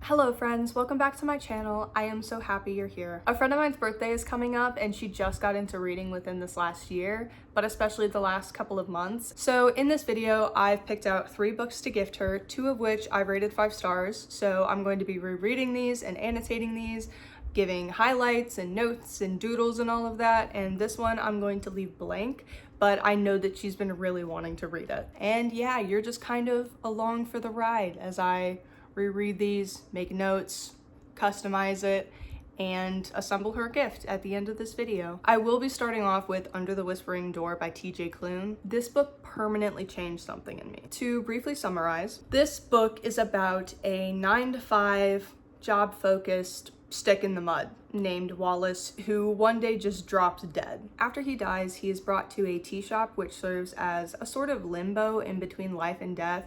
Hello friends, welcome back to my channel. I am so happy you're here. A friend of mine's birthday is coming up and she just got into reading within this last year, but especially the last couple of months. So in this video, I've picked out 3 books to gift her, 2 of which I've rated 5 stars. So I'm going to be rereading these and annotating these, giving highlights and notes and doodles and all of that. And this one I'm going to leave blank, but I know that she's been really wanting to read it. And yeah, you're just kind of along for the ride as I reread these, make notes, customize it, and assemble her gift at the end of this video. I will be starting off with Under the Whispering Door by TJ Klune. This book permanently changed something in me. To briefly summarize, this book is about a 9-to-5 job-focused stick in the mud named Wallace who one day just drops dead. After he dies, he is brought to a tea shop which serves as a sort of limbo in between life and death.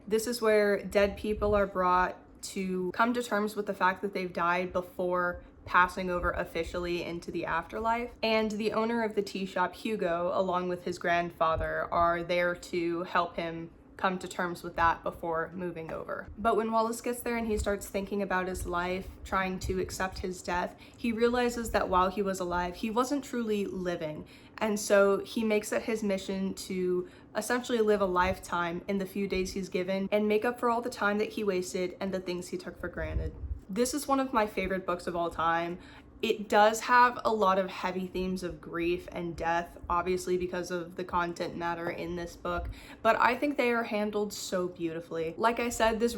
This is where dead people are brought to come to terms with the fact that they've died before passing over officially into the afterlife. And the owner of the tea shop, Hugo, along with his grandfather, are there to help him come to terms with that before moving over. But when Wallace gets there and he starts thinking about his life, trying to accept his death, he realizes that while he was alive, he wasn't truly living. And so he makes it his mission to essentially live a lifetime in the few days he's given and make up for all the time that he wasted and the things he took for granted. This is one of my favorite books of all time. It does have a lot of heavy themes of grief and death, obviously because of the content matter in this book, but I think they are handled so beautifully. Like I said, this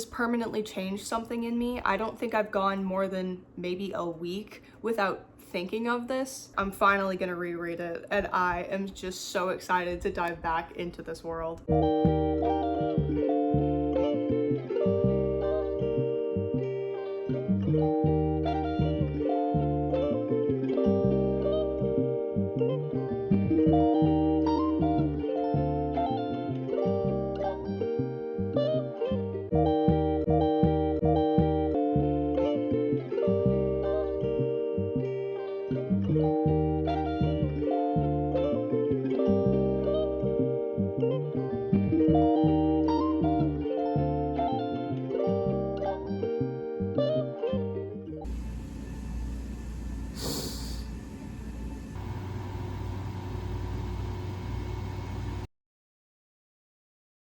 permanently changed something in me. I don't think I've gone more than maybe a week without thinking of this. I'm finally gonna reread it, and I am just so excited to dive back into this world.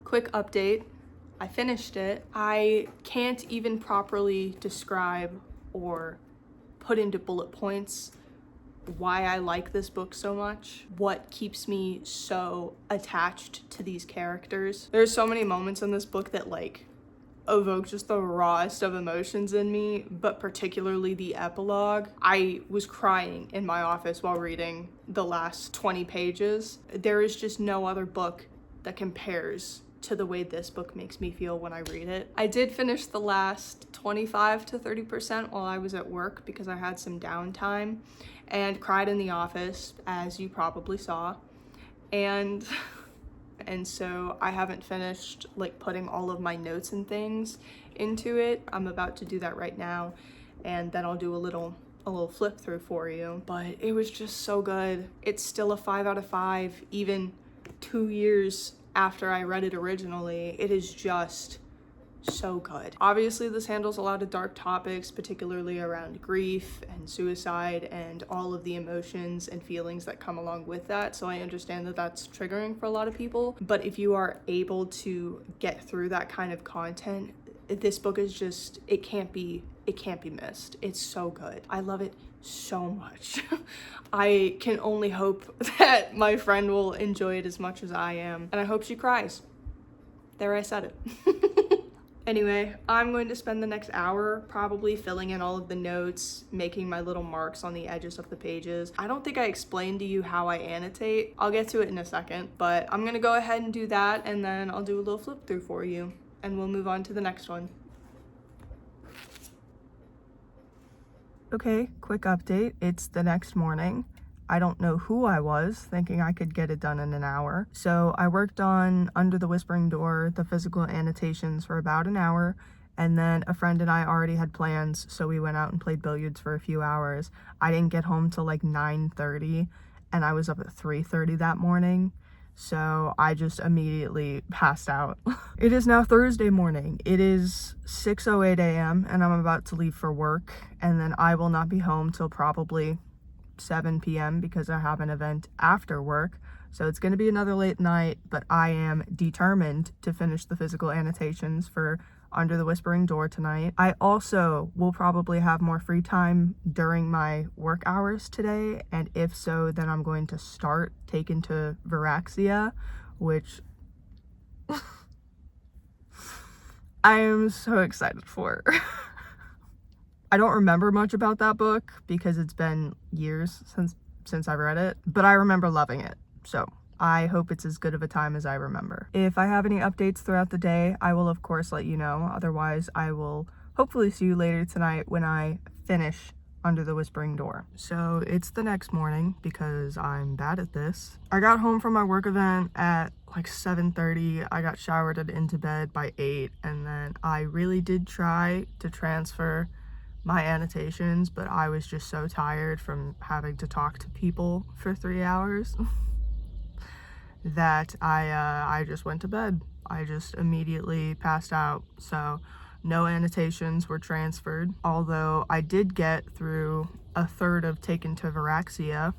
Quick update, I finished it. I can't even properly describe or put into bullet points why I like this book so much, what keeps me so attached to these characters. There's so many moments in this book that like evoke just the rawest of emotions in me, but particularly the epilogue. I was crying in my office while reading the last 20 pages. There is just no other book that compares to the way this book makes me feel when I read it. I did finish the last 25 to 30% while I was at work because I had some downtime and cried in the office, as you probably saw. And so I haven't finished like putting all of my notes and things into it. I'm about to do that right now, and then I'll do a little flip through for you. But it was just so good. It's still a 5 out of 5, even 2 years after I read it originally. It is just so good. Obviously, this handles a lot of dark topics, particularly around grief and suicide and all of the emotions and feelings that come along with that. So I understand that that's triggering for a lot of people. But if you are able to get through that kind of content, this book is just, it can't be missed. It's so good. I love it so much. I can only hope that my friend will enjoy it as much as I am, and I hope she cries. There, I said it. Anyway, I'm going to spend the next hour probably filling in all of the notes, making my little marks on the edges of the pages. I don't think I explained to you how I annotate. I'll get to it in a second, but I'm gonna go ahead and do that, and then I'll do a little flip through for you, and we'll move on to the next one. Okay, quick update. It's the next morning. I don't know who I was, thinking I could get it done in an hour. So I worked on Under the Whispering Door, the physical annotations, for about an hour, and then a friend and I already had plans, so we went out and played billiards for a few hours. I didn't get home till like 9:30, and I was up at 3:30 that morning. So I just immediately passed out. It is now Thursday morning. It is 6:08 a.m. and I'm about to leave for work, and then I will not be home till probably 7 p.m. because I have an event after work. So it's going to be another late night, but I am determined to finish the physical annotations for Under the Whispering Door tonight. I also will probably have more free time during my work hours today, and if so, then I'm going to start Taken to Viraxia, which I am so excited for. I don't remember much about that book because it's been years since I read it, but I remember loving it. So I hope it's as good of a time as I remember. If I have any updates throughout the day, I will of course let you know. Otherwise, I will hopefully see you later tonight when I finish Under the Whispering Door. So it's the next morning because I'm bad at this. I got home from my work event at like 7:30. I got showered and into bed by 8, and then I really did try to transfer my annotations, but I was just so tired from having to talk to people for 3 hours that I just went to bed. I just immediately passed out. So no annotations were transferred, although I did get through a third of Taken to Viraxia.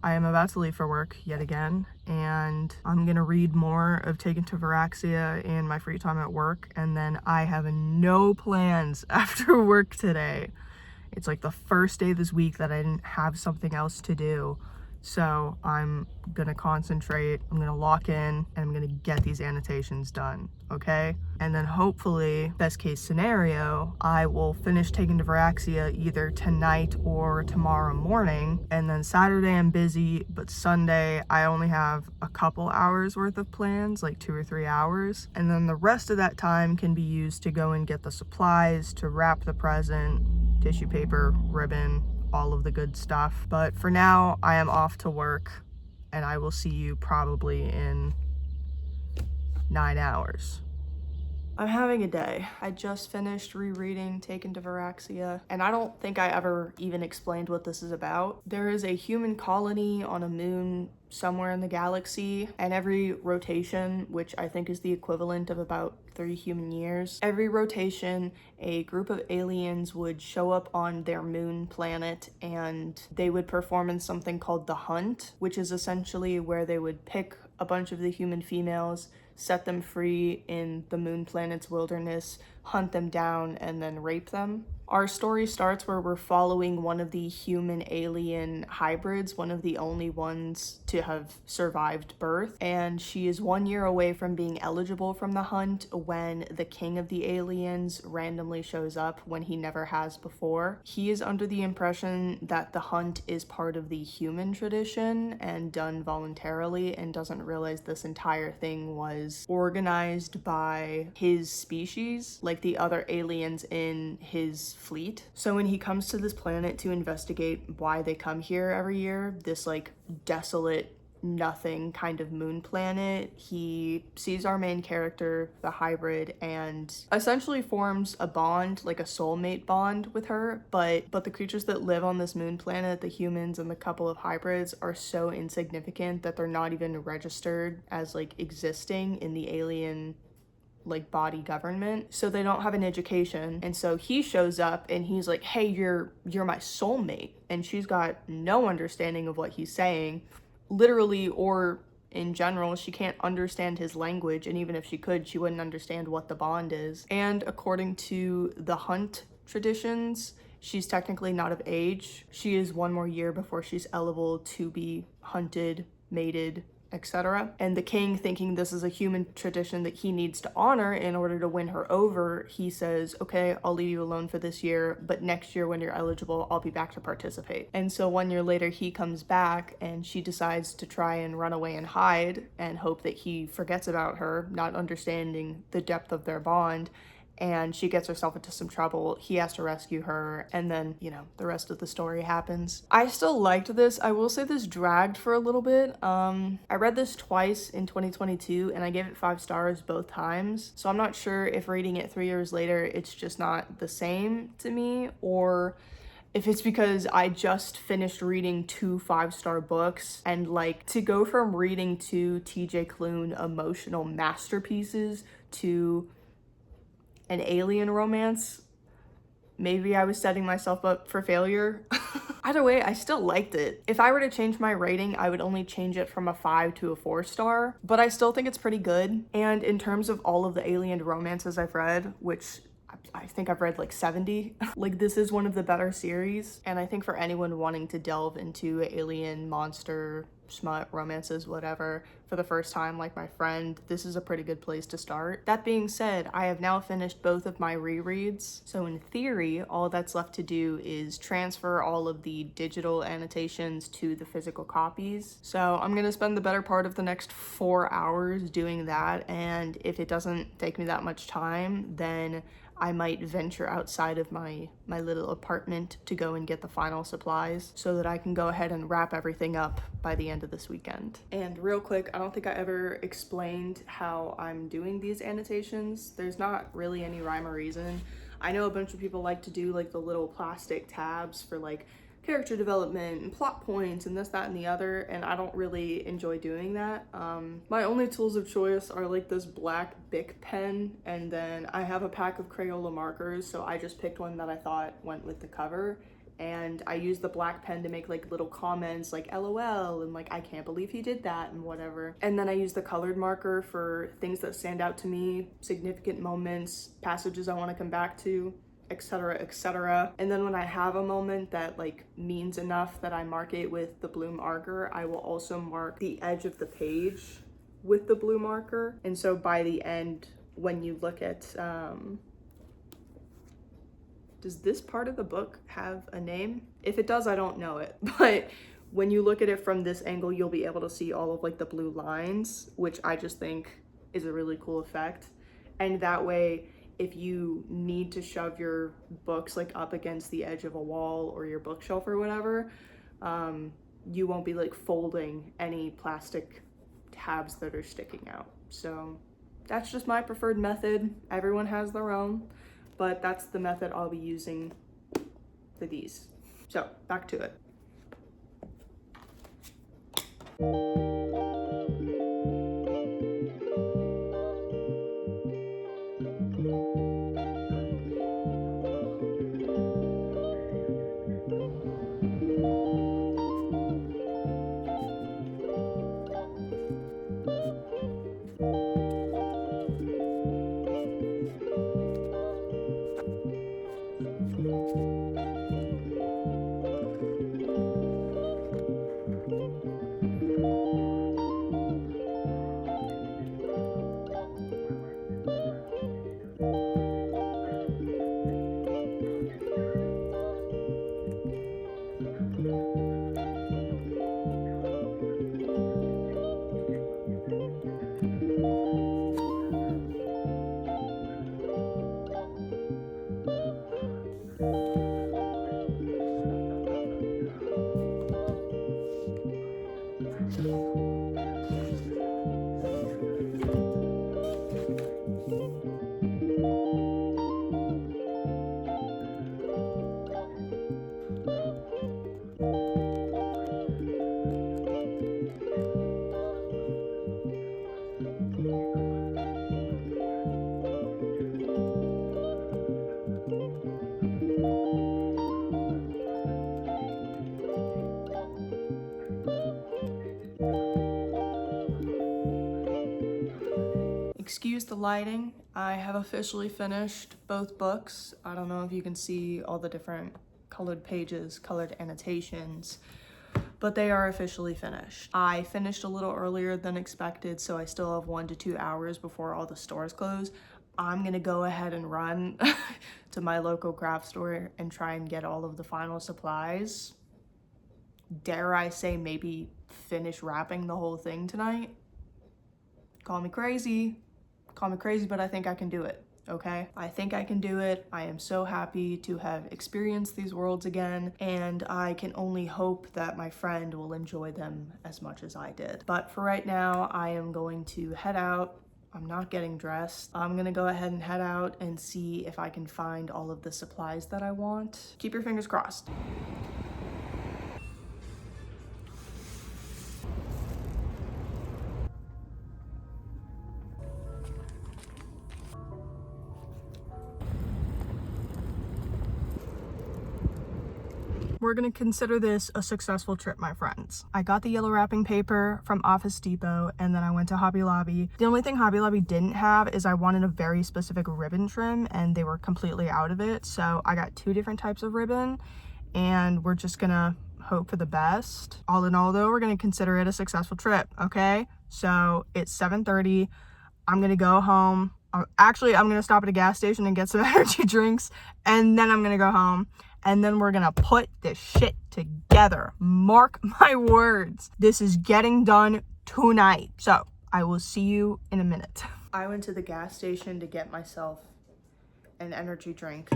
I am about to leave for work yet again, and I'm gonna read more of Taken to Viraxia in my free time at work, and then I have no plans after work today. It's like the first day this week that I didn't have something else to do. So I'm gonna concentrate, I'm gonna lock in, and I'm gonna get these annotations done, okay? And then hopefully, best case scenario, I will finish Taken to Viraxia either tonight or tomorrow morning. And then Saturday I'm busy, but Sunday I only have a couple hours worth of plans, like 2 or 3 hours. And then the rest of that time can be used to go and get the supplies, to wrap the present, tissue paper, ribbon, all of the good stuff. But for now, I am off to work, and I will see you probably in 9 hours. I'm having a day. I just finished rereading Taken to Viraxia, and I don't think I ever even explained what this is about. There is a human colony on a moon somewhere in the galaxy, and every rotation, which I think is the equivalent of about 3 human years, every rotation, a group of aliens would show up on their moon planet, and they would perform in something called the Hunt, which is essentially where they would pick a bunch of the human females, set them free in the moon planet's wilderness, hunt them down, and then rape them. Our story starts where we're following one of the human-alien hybrids, one of the only ones to have survived birth, and she is 1 year away from being eligible from the hunt when the king of the aliens randomly shows up when he never has before. He is under the impression that the hunt is part of the human tradition and done voluntarily, and doesn't realize this entire thing was organized by his species, like the other aliens in his fleet. So when he comes to this planet to investigate why they come here every year, this like desolate nothing kind of moon planet, he sees our main character, the hybrid, and essentially forms a bond, like a soulmate bond with her, but the creatures that live on this moon planet, the humans and the couple of hybrids, are so insignificant that they're not even registered as like existing in the alien like body government, so they don't have an education. And so he shows up and he's like, hey, you're my soulmate, and she's got no understanding of what he's saying, literally or in general. She can't understand his language, and even if she could, she wouldn't understand what the bond is. And according to the hunt traditions, she's technically not of age. She is 1 more year before she's eligible to be hunted, mated, etc. And the king, thinking this is a human tradition that he needs to honor in order to win her over, he says, okay, I'll leave you alone for this year, but next year when you're eligible, I'll be back to participate. And so 1 year later, he comes back and she decides to try and run away and hide and hope that he forgets about her, not understanding the depth of their bond. And she gets herself into some trouble. He has to rescue her, and then, you know, the rest of the story happens. I still liked this. I will say this dragged for a little bit. I read this twice in 2022, and I gave it 5 stars both times. So I'm not sure if reading it 3 years later, it's just not the same to me, or if it's because I just finished reading 2 5-star books, and like to go from reading 2 TJ Klune emotional masterpieces to an alien romance, maybe I was setting myself up for failure. Either way, I still liked it. If I were to change my rating, I would only change it from a 5 to a 4-star, but I still think it's pretty good. And in terms of all of the alien romances I've read, which I think I've read like 70, like this is one of the better series. And I think for anyone wanting to delve into alien, monster, smut, romances, whatever, for the first time, like my friend, this is a pretty good place to start. That being said, I have now finished both of my rereads. So in theory, all that's left to do is transfer all of the digital annotations to the physical copies. So I'm gonna spend the better part of the next 4 hours doing that. And if it doesn't take me that much time, then I might venture outside of my little apartment to go and get the final supplies so that I can go ahead and wrap everything up by the end of this weekend. And real quick, I don't think I ever explained how I'm doing these annotations. There's not really any rhyme or reason. I know a bunch of people like to do like the little plastic tabs for like character development and plot points and this, that, and the other, and I don't really enjoy doing that. My only tools of choice are like this black Bic pen, and then I have a pack of Crayola markers, so I just picked one that I thought went with the cover, and I use the black pen to make like little comments like LOL and like I can't believe he did that and whatever. And then I use the colored marker for things that stand out to me, significant moments, passages I want to come back to, etc., etc. And then when I have a moment that like means enough that I mark it with the blue marker, I will also mark the edge of the page with the blue marker. And so by the end, when you look at, does this part of the book have a name? If it does, I don't know it, but when you look at it from this angle, you'll be able to see all of like the blue lines, which I just think is a really cool effect. And that way, if you need to shove your books like up against the edge of a wall or your bookshelf or whatever, you won't be like folding any plastic tabs that are sticking out. So that's just my preferred method. Everyone has their own, but that's the method I'll be using for these. So back to it. Excuse the lighting. I have officially finished both books. I don't know if you can see all the different colored pages, colored annotations, but they are officially finished. I finished a little earlier than expected, so I still have 1 to 2 hours before all the stores close. I'm gonna go ahead and run to my local craft store and try and get all of the final supplies. Dare I say maybe finish wrapping the whole thing tonight? Call me crazy, but I think I can do it, okay? I think I can do it. I am so happy to have experienced these worlds again, and I can only hope that my friend will enjoy them as much as I did. But for right now, I am going to head out, I'm not getting dressed. I'm gonna go ahead and head out and see if I can find all of the supplies that I want. Keep your fingers crossed. We're gonna consider this a successful trip, my friends. I got the yellow wrapping paper from Office Depot, and then I went to Hobby Lobby. The only thing Hobby Lobby didn't have is I wanted a very specific ribbon trim, and they were completely out of it. So I got 2 different types of ribbon, and we're just gonna hope for the best. All in all, though, we're gonna consider it a successful trip, okay? So it's 7:30. I'm gonna go home. Actually, I'm gonna stop at a gas station and get some energy drinks, and then I'm gonna go home. And then we're gonna put this shit together. Mark my words. This is getting done tonight. So I will see you in a minute. I went to the gas station to get myself an energy drink,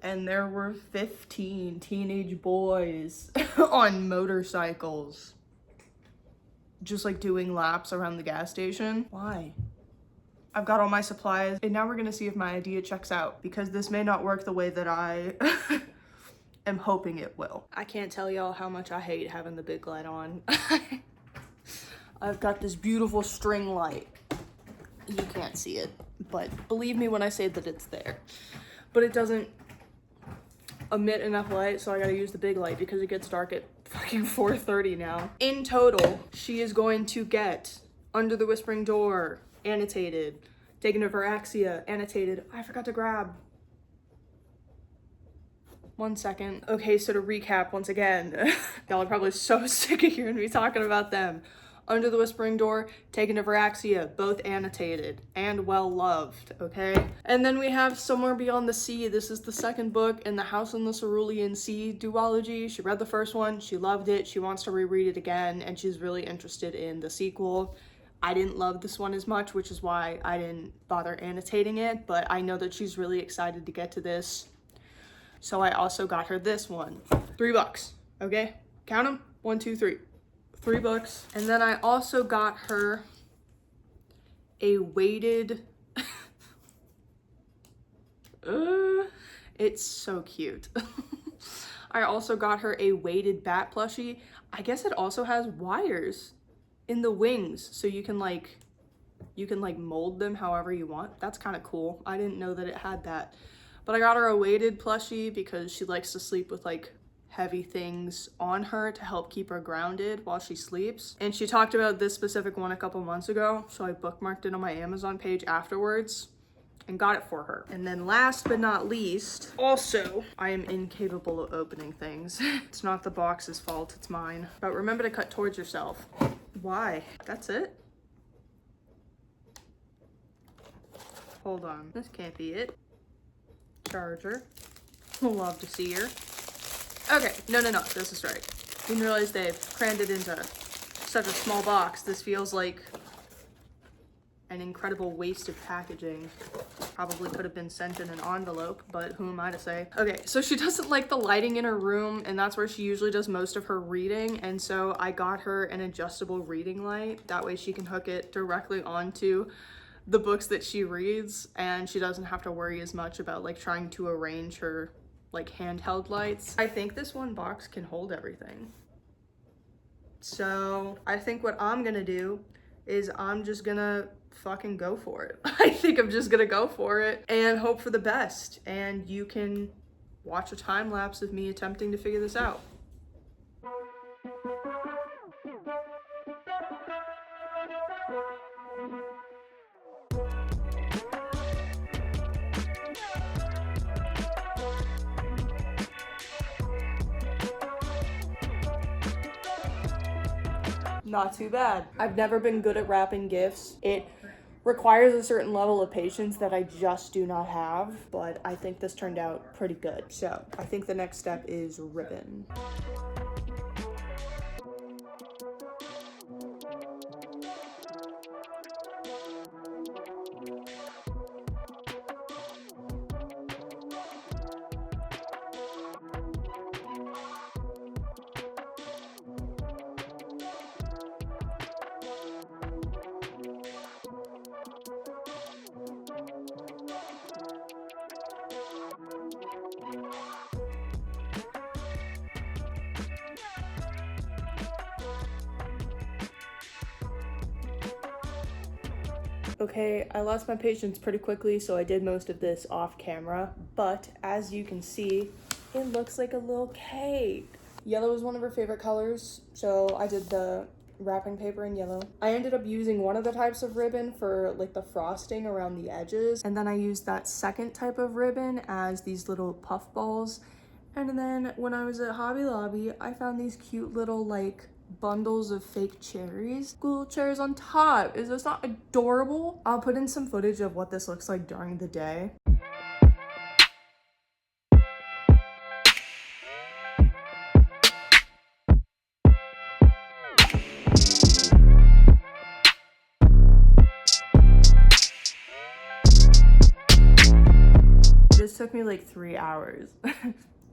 and there were 15 teenage boys on motorcycles, just like doing laps around the gas station. Why? I've got all my supplies, and now we're gonna see if my idea checks out, because this may not work the way that I am hoping it will. I can't tell y'all how much I hate having the big light on. I've got this beautiful string light. You can't see it, but believe me when I say that it's there. But it doesn't emit enough light, so I gotta use the big light because it gets dark at fucking 4:30 now. In total, she is going to get Under the Whispering Door, annotated, Taken to Veraxia, annotated. I forgot to grab. 1 second. Okay, so to recap once again, y'all are probably so sick of hearing me talking about them. Under the Whispering Door, Taken to Veraxia, both annotated and well loved, okay? And then we have Somewhere Beyond the Sea. This is the second book in the House in the Cerulean Sea duology. She read the first one, she loved it, she wants to reread it again, and she's really interested in the sequel. I didn't love this one as much, which is why I didn't bother annotating it, but I know that she's really excited to get to this. So I also got her this one. $3, okay? Count them, 1, 2, 3. $3. And then I also got her a weighted, it's so cute. I also got her a weighted bat plushie. I guess it also has wires in the wings, so you can like mold them however you want. That's kind of cool. I didn't know that it had that. But I got her a weighted plushie because she likes to sleep with like heavy things on her to help keep her grounded while she sleeps. And she talked about this specific one a couple months ago, so I bookmarked it on my Amazon page afterwards and got it for her. And then last but not least, also, I am incapable of opening things. It's not the box's fault, it's mine. But remember to cut towards yourself. Why? That's it? Hold on, this can't be it. Charger. Love to see her. Okay, no, this is right. Didn't realize they've crammed it into such a small box. This feels like an incredible waste of packaging. Probably could have been sent in an envelope, but who am I to say? Okay, so she doesn't like the lighting in her room, and that's where she usually does most of her reading, and so I got her an adjustable reading light. That way she can hook it directly onto the books that she reads, and she doesn't have to worry as much about like trying to arrange her like handheld lights. I think this one box can hold everything. So I think what I'm gonna do is I'm just gonna fucking go for it. I think I'm just gonna go for it and hope for the best. And you can watch a time lapse of me attempting to figure this out. Not too bad. I've never been good at wrapping gifts. It requires a certain level of patience that I just do not have, but I think this turned out pretty good. So I think the next step is ribbon. Okay, I lost my patience pretty quickly, so I did most of this off camera, but as you can see, it looks like a little cake. Yellow is one of her favorite colors, so I did the wrapping paper in yellow. I ended up using one of the types of ribbon for like the frosting around the edges, and then I used that second type of ribbon as these little puff balls. And then when I was at Hobby Lobby, I found these cute little like bundles of fake cherries. Little cherries on top. Is this not adorable? I'll put in some footage of what this looks like during the day. This took me like 3 hours.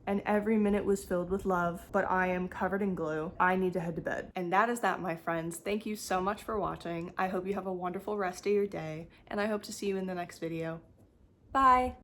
And every minute was filled with love, but I am covered in glue. I need to head to bed. And that is that, my friends. Thank you so much for watching. I hope you have a wonderful rest of your day, and I hope to see you in the next video. Bye!